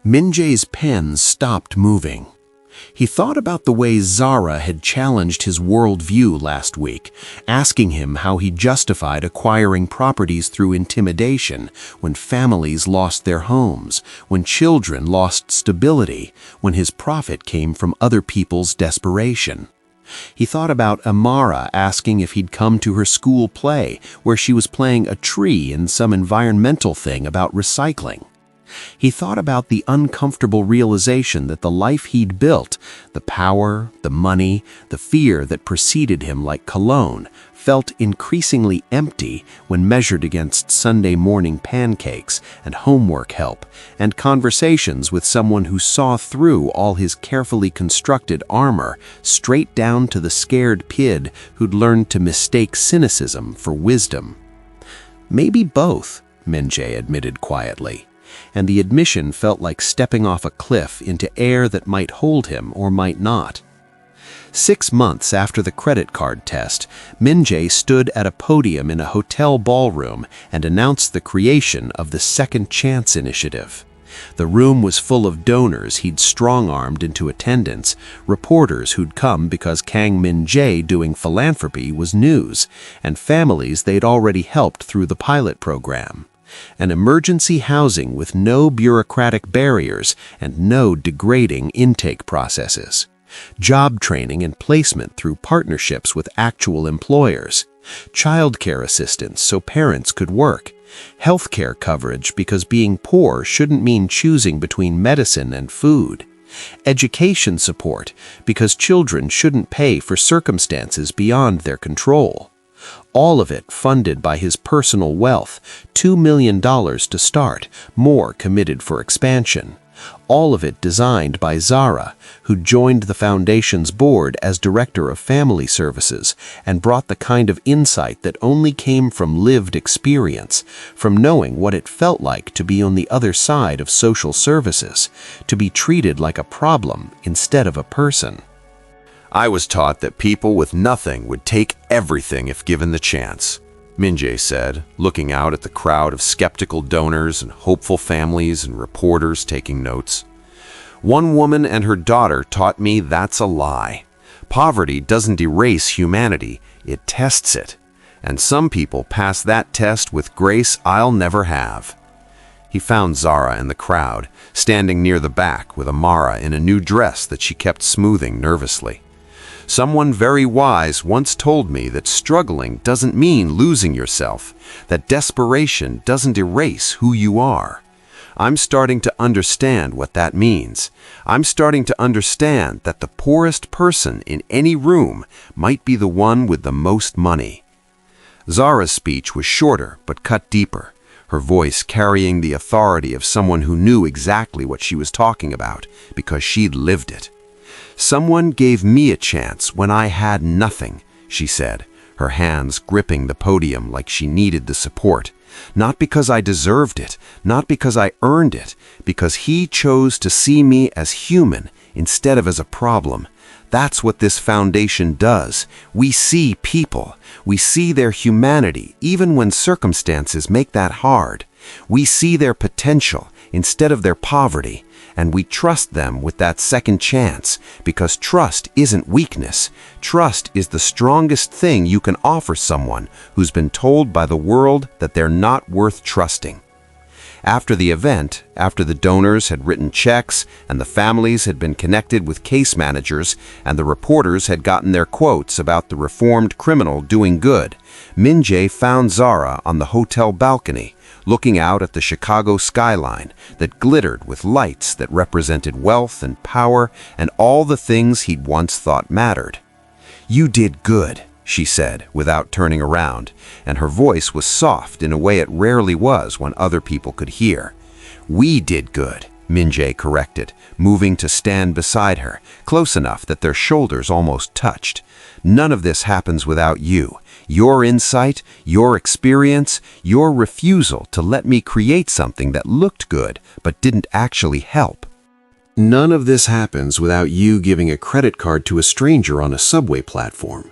Min-jae's pen stopped moving. He thought about the way Zara had challenged his worldview last week, asking him how he justified acquiring properties through intimidation when families lost their homes, when children lost stability, when his profit came from other people's desperation. He thought about Amara asking if he'd come to her school play, where she was playing a tree in some environmental thing about recycling. He thought about the uncomfortable realization that the life he'd built, the power, the money, the fear that preceded him like cologne, felt increasingly empty when measured against Sunday morning pancakes and homework help and conversations with someone who saw through all his carefully constructed armor straight down to the scared kid who'd learned to mistake cynicism for wisdom. Maybe both, Min-jae admitted quietly. And the admission felt like stepping off a cliff into air that might hold him or might not. 6 months after the credit card test, Min-jae stood at a podium in a hotel ballroom and announced the creation of the Second Chance Initiative. The room was full of donors he'd strong-armed into attendance, reporters who'd come because Kang Min-jae doing philanthropy was news, and families they'd already helped through the pilot program. An emergency housing with no bureaucratic barriers and no degrading intake processes. Job training and placement through partnerships with actual employers. Childcare assistance so parents could work. Healthcare coverage because being poor shouldn't mean choosing between medicine and food. Education support because children shouldn't pay for circumstances beyond their control. All of it funded by his personal wealth, $2 million to start, more committed for expansion. All of it designed by Zara, who joined the foundation's board as director of family services and brought the kind of insight that only came from lived experience, from knowing what it felt like to be on the other side of social services, to be treated like a problem instead of a person. I was taught that people with nothing would take everything if given the chance, Min-jae said, looking out at the crowd of skeptical donors and hopeful families and reporters taking notes. One woman and her daughter taught me that's a lie. Poverty doesn't erase humanity, it tests it. And some people pass that test with grace I'll never have. He found Zara in the crowd, standing near the back with Amara in a new dress that she kept smoothing nervously. Someone very wise once told me that struggling doesn't mean losing yourself, that desperation doesn't erase who you are. I'm starting to understand what that means. I'm starting to understand that the poorest person in any room might be the one with the most money. Zara's speech was shorter but cut deeper, her voice carrying the authority of someone who knew exactly what she was talking about because she'd lived it. Someone gave me a chance when I had nothing, she said, her hands gripping the podium like she needed the support. Not because I deserved it, not because I earned it, because he chose to see me as human instead of as a problem. That's what this foundation does. We see people. We see their humanity, even when circumstances make that hard. We see their potential instead of their poverty. And we trust them with that second chance, because trust isn't weakness. Trust is the strongest thing you can offer someone who's been told by the world that they're not worth trusting. After the event, after the donors had written checks and the families had been connected with case managers and the reporters had gotten their quotes about the reformed criminal doing good, Min-jae found Zara on the hotel balcony, looking out at the Chicago skyline that glittered with lights that represented wealth and power and all the things he'd once thought mattered. "You did good," she said, without turning around, and her voice was soft in a way it rarely was when other people could hear. "We did good," Min-jae corrected, moving to stand beside her, close enough that their shoulders almost touched. "None of this happens without you. Your insight, your experience, your refusal to let me create something that looked good but didn't actually help." None of this happens without you giving a credit card to a stranger on a subway platform.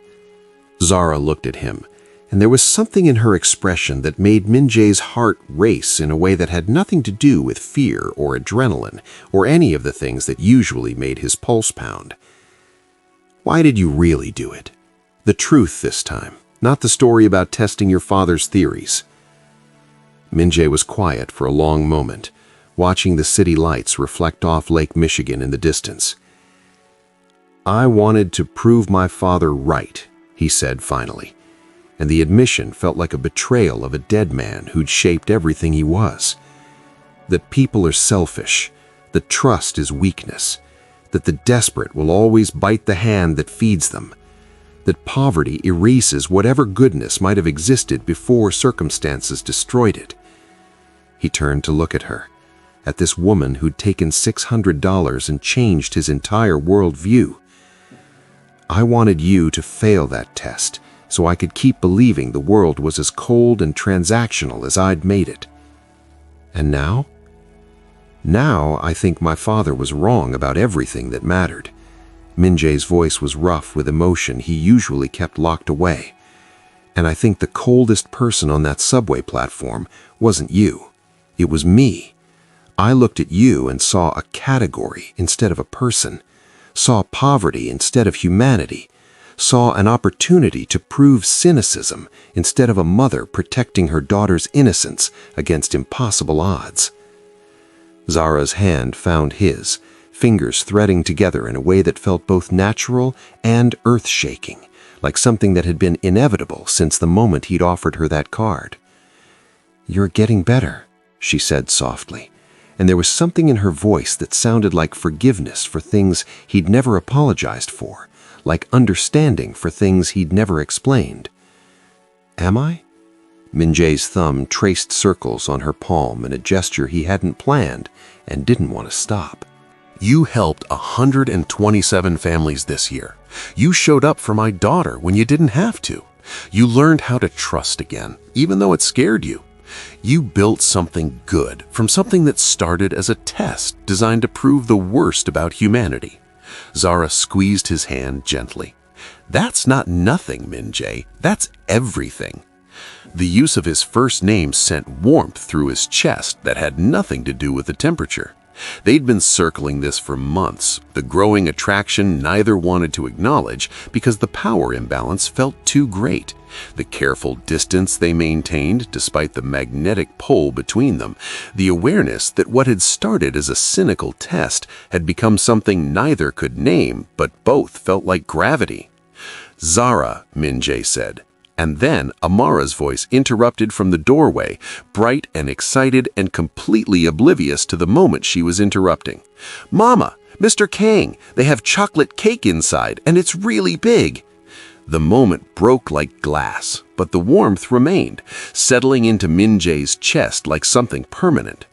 Zara looked at him, and there was something in her expression that made Min-jae's heart race in a way that had nothing to do with fear or adrenaline or any of the things that usually made his pulse pound. Why did you really do it? The truth this time, not the story about testing your father's theories. Min-jae was quiet for a long moment, watching the city lights reflect off Lake Michigan in the distance. I wanted to prove my father right, he said finally, and the admission felt like a betrayal of a dead man who'd shaped everything he was. That people are selfish, that trust is weakness, that the desperate will always bite the hand that feeds them, that poverty erases whatever goodness might have existed before circumstances destroyed it. He turned to look at her, at this woman who'd taken $600 and changed his entire worldview. I wanted you to fail that test so I could keep believing the world was as cold and transactional as I'd made it. And now? Now I think my father was wrong about everything that mattered. Min-jae's voice was rough with emotion he usually kept locked away. And I think the coldest person on that subway platform wasn't you. It was me. I looked at you and saw a category instead of a person, saw poverty instead of humanity, saw an opportunity to prove cynicism instead of a mother protecting her daughter's innocence against impossible odds. Zara's hand found his, fingers threading together in a way that felt both natural and earth-shaking, like something that had been inevitable since the moment he'd offered her that card. "You're getting better," she said softly, and there was something in her voice that sounded like forgiveness for things he'd never apologized for, like understanding for things he'd never explained. "Am I?" Min-jae's thumb traced circles on her palm in a gesture he hadn't planned and didn't want to stop. You helped 127 families this year. You showed up for my daughter when you didn't have to. You learned how to trust again, even though it scared you. You built something good from something that started as a test designed to prove the worst about humanity. Zara squeezed his hand gently. That's not nothing, Min-jae. That's everything. The use of his first name sent warmth through his chest that had nothing to do with the temperature. They'd been circling this for months, the growing attraction neither wanted to acknowledge because the power imbalance felt too great, the careful distance they maintained despite the magnetic pull between them, the awareness that what had started as a cynical test had become something neither could name but both felt like gravity. "Zara," Min-jae said. And then Amara's voice interrupted from the doorway, bright and excited and completely oblivious to the moment she was interrupting. "Mama, Mr. Kang, they have chocolate cake inside, and it's really big." The moment broke like glass, but the warmth remained, settling into Min-jae's chest like something permanent.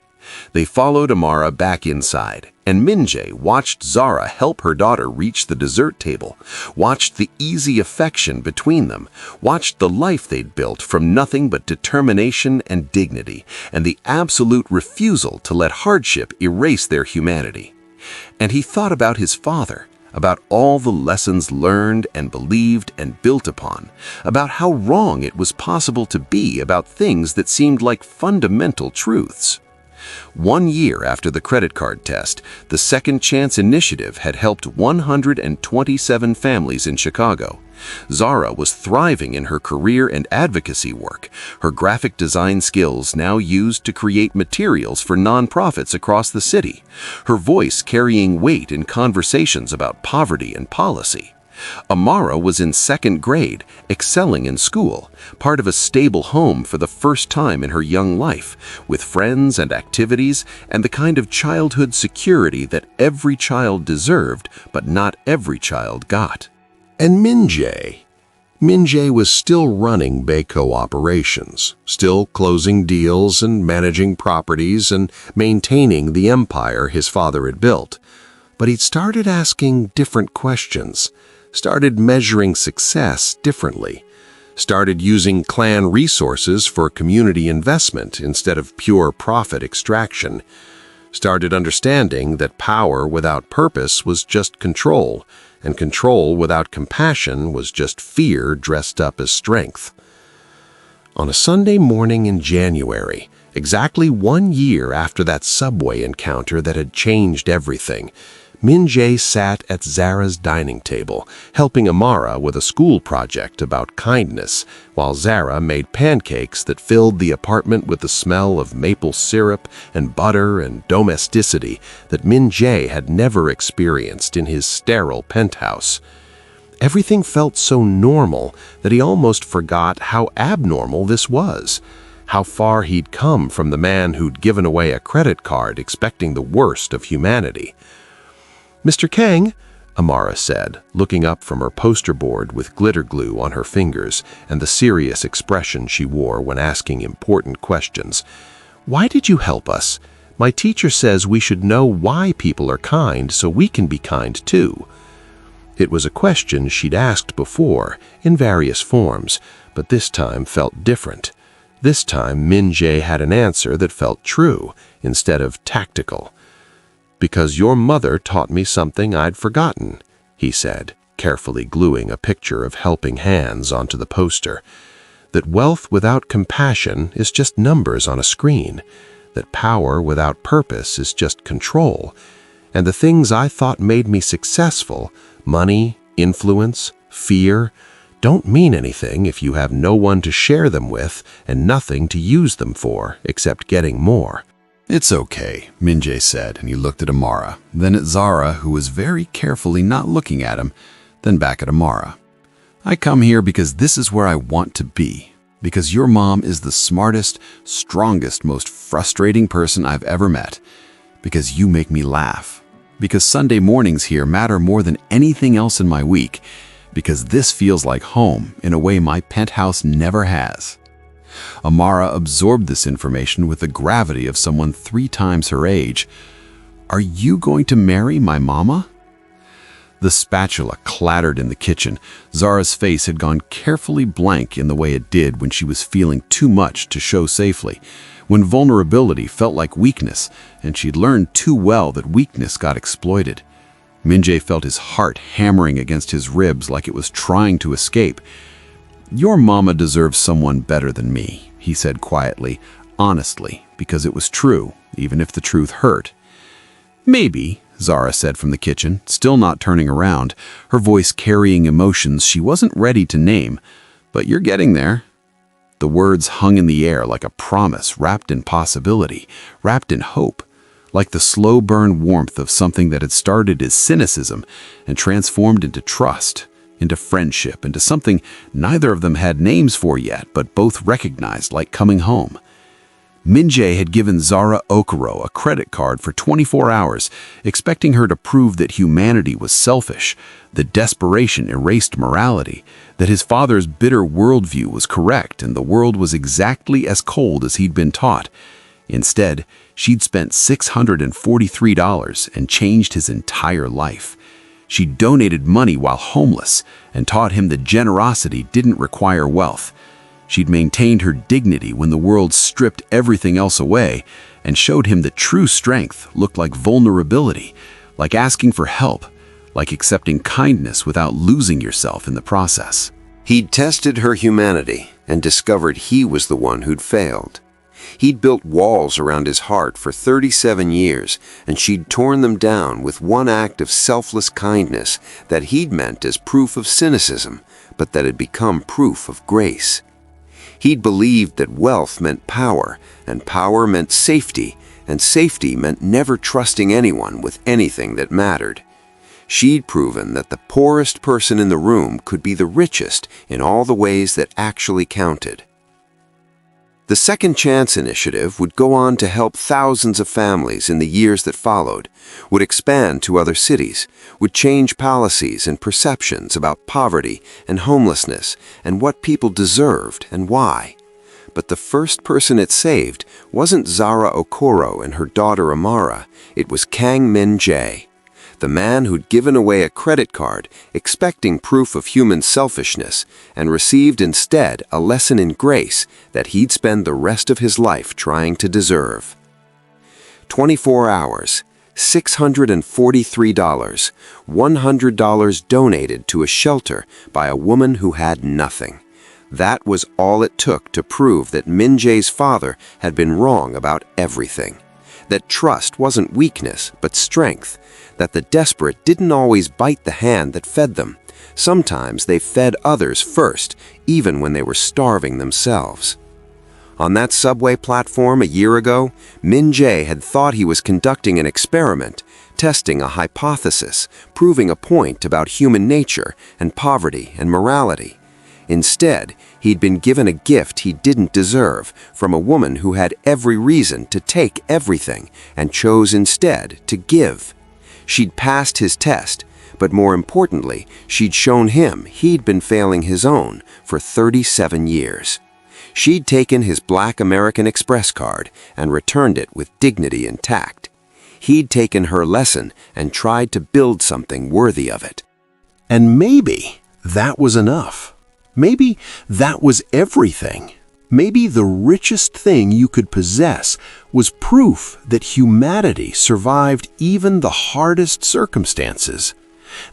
They followed Amara back inside, and Min-jae watched Zara help her daughter reach the dessert table, watched the easy affection between them, watched the life they'd built from nothing but determination and dignity, and the absolute refusal to let hardship erase their humanity. And he thought about his father, about all the lessons learned and believed and built upon, about how wrong it was possible to be about things that seemed like fundamental truths. 1 year after the credit card test, the Second Chance Initiative had helped 127 families in Chicago. Zara was thriving in her career and advocacy work, her graphic design skills now used to create materials for nonprofits across the city, her voice carrying weight in conversations about poverty and policy. Amara was in 2nd grade, excelling in school, part of a stable home for the first time in her young life, with friends and activities and the kind of childhood security that every child deserved, but not every child got. And Min-jae. Min-jae was still running Baco operations, still closing deals and managing properties and maintaining the empire his father had built. But he'd started asking different questions, started measuring success differently, started using clan resources for community investment instead of pure profit extraction. started understanding that power without purpose was just control, and control without compassion was just fear dressed up as strength. On a Sunday morning in January, exactly 1 year after that subway encounter that had changed everything, Min-jae sat at Zara's dining table, helping Amara with a school project about kindness, while Zara made pancakes that filled the apartment with the smell of maple syrup and butter and domesticity that Min-jae had never experienced in his sterile penthouse. Everything felt so normal that he almost forgot how abnormal this was, how far he'd come from the man who'd given away a credit card expecting the worst of humanity. "Mr. Kang," Amara said, looking up from her poster board with glitter glue on her fingers and the serious expression she wore when asking important questions, "why did you help us? My teacher says we should know why people are kind so we can be kind too." It was a question she'd asked before, in various forms, but this time felt different. This time, Min-jae had an answer that felt true, instead of tactical. "Because your mother taught me something I'd forgotten," he said, carefully gluing a picture of helping hands onto the poster. "That wealth without compassion is just numbers on a screen. That power without purpose is just control. And the things I thought made me successful, money, influence, fear, don't mean anything if you have no one to share them with and nothing to use them for except getting more." "It's okay," Min-jae said, and he looked at Amara, then at Zara, who was very carefully not looking at him, then back at Amara. "I come here because this is where I want to be, because your mom is the smartest, strongest, most frustrating person I've ever met, because you make me laugh, because Sunday mornings here matter more than anything else in my week, because this feels like home in a way my penthouse never has." Amara absorbed this information with the gravity of someone 3 times her age. "Are you going to marry my mama?" The spatula clattered in the kitchen. Zara's face had gone carefully blank in the way it did when she was feeling too much to show safely, when vulnerability felt like weakness, and she'd learned too well that weakness got exploited. Min-jae felt his heart hammering against his ribs like it was trying to escape. "Your mama deserves someone better than me," he said quietly, honestly, because it was true, even if the truth hurt. "Maybe," Zara said from the kitchen, still not turning around, her voice carrying emotions she wasn't ready to name, "but you're getting there." The words hung in the air like a promise wrapped in possibility, wrapped in hope, like the slow burn warmth of something that had started as cynicism and transformed into trust, into friendship, into something neither of them had names for yet, but both recognized like coming home. Min-jae had given Zara Okoro a credit card for 24 hours, expecting her to prove that humanity was selfish, that desperation erased morality, that his father's bitter worldview was correct and the world was exactly as cold as he'd been taught. Instead, she'd spent $643 and changed his entire life. She donated money while homeless and taught him that generosity didn't require wealth. She'd maintained her dignity when the world stripped everything else away and showed him that true strength looked like vulnerability, like asking for help, like accepting kindness without losing yourself in the process. He'd tested her humanity and discovered he was the one who'd failed. He'd built walls around his heart for 37 years, and she'd torn them down with one act of selfless kindness that he'd meant as proof of cynicism, but that had become proof of grace. He'd believed that wealth meant power, and power meant safety, and safety meant never trusting anyone with anything that mattered. She'd proven that the poorest person in the room could be the richest in all the ways that actually counted. The Second Chance Initiative would go on to help thousands of families in the years that followed, would expand to other cities, would change policies and perceptions about poverty and homelessness and what people deserved and why. But the first person it saved wasn't Zara Okoro and her daughter Amara, it was Kang Min-jae, the man who'd given away a credit card expecting proof of human selfishness and received instead a lesson in grace that he'd spend the rest of his life trying to deserve. 24 hours, $643, $100 donated to a shelter by a woman who had nothing. That was all it took to prove that Min-jae's father had been wrong about everything. That trust wasn't weakness, but strength. That the desperate didn't always bite the hand that fed them. Sometimes they fed others first, even when they were starving themselves. On that subway platform a year ago, Min-jae had thought he was conducting an experiment, testing a hypothesis, proving a point about human nature and poverty and morality. Instead, he'd been given a gift he didn't deserve from a woman who had every reason to take everything and chose instead to give. She'd passed his test, but more importantly, she'd shown him he'd been failing his own for 37 years. She'd taken his Black American Express card and returned it with dignity and tact. He'd taken her lesson and tried to build something worthy of it. And maybe that was enough. Maybe that was everything. Maybe the richest thing you could possess was proof that humanity survived even the hardest circumstances.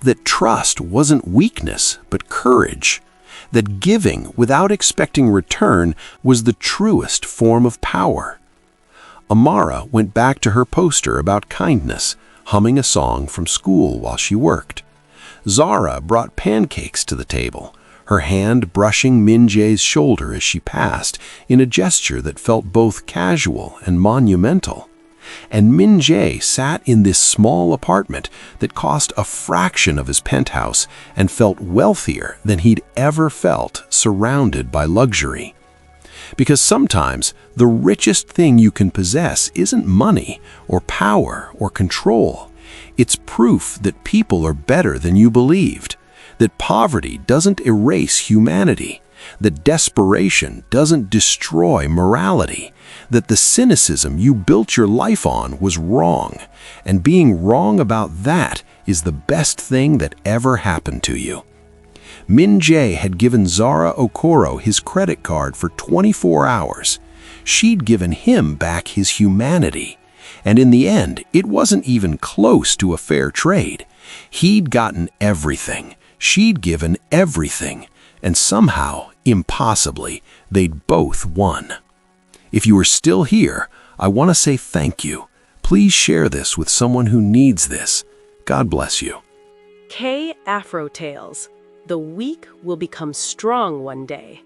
That trust wasn't weakness, but courage. That giving without expecting return was the truest form of power. Amara went back to her poster about kindness, humming a song from school while she worked. Zara brought pancakes to the table, her hand brushing Min-jae's shoulder as she passed, in a gesture that felt both casual and monumental. And Min-jae sat in this small apartment that cost a fraction of his penthouse and felt wealthier than he'd ever felt surrounded by luxury. Because sometimes the richest thing you can possess isn't money or power or control. It's proof that people are better than you believed, that poverty doesn't erase humanity, that desperation doesn't destroy morality, that the cynicism you built your life on was wrong, and being wrong about that is the best thing that ever happened to you. Min-jae had given Zara Okoro his credit card for 24 hours. She'd given him back his humanity. And in the end, it wasn't even close to a fair trade. He'd gotten everything. She'd given everything. And somehow, impossibly, they'd both won. If you are still here, I want to say thank you. Please share this with someone who needs this. God bless you. K. Afro Tales. The weak will become strong one day.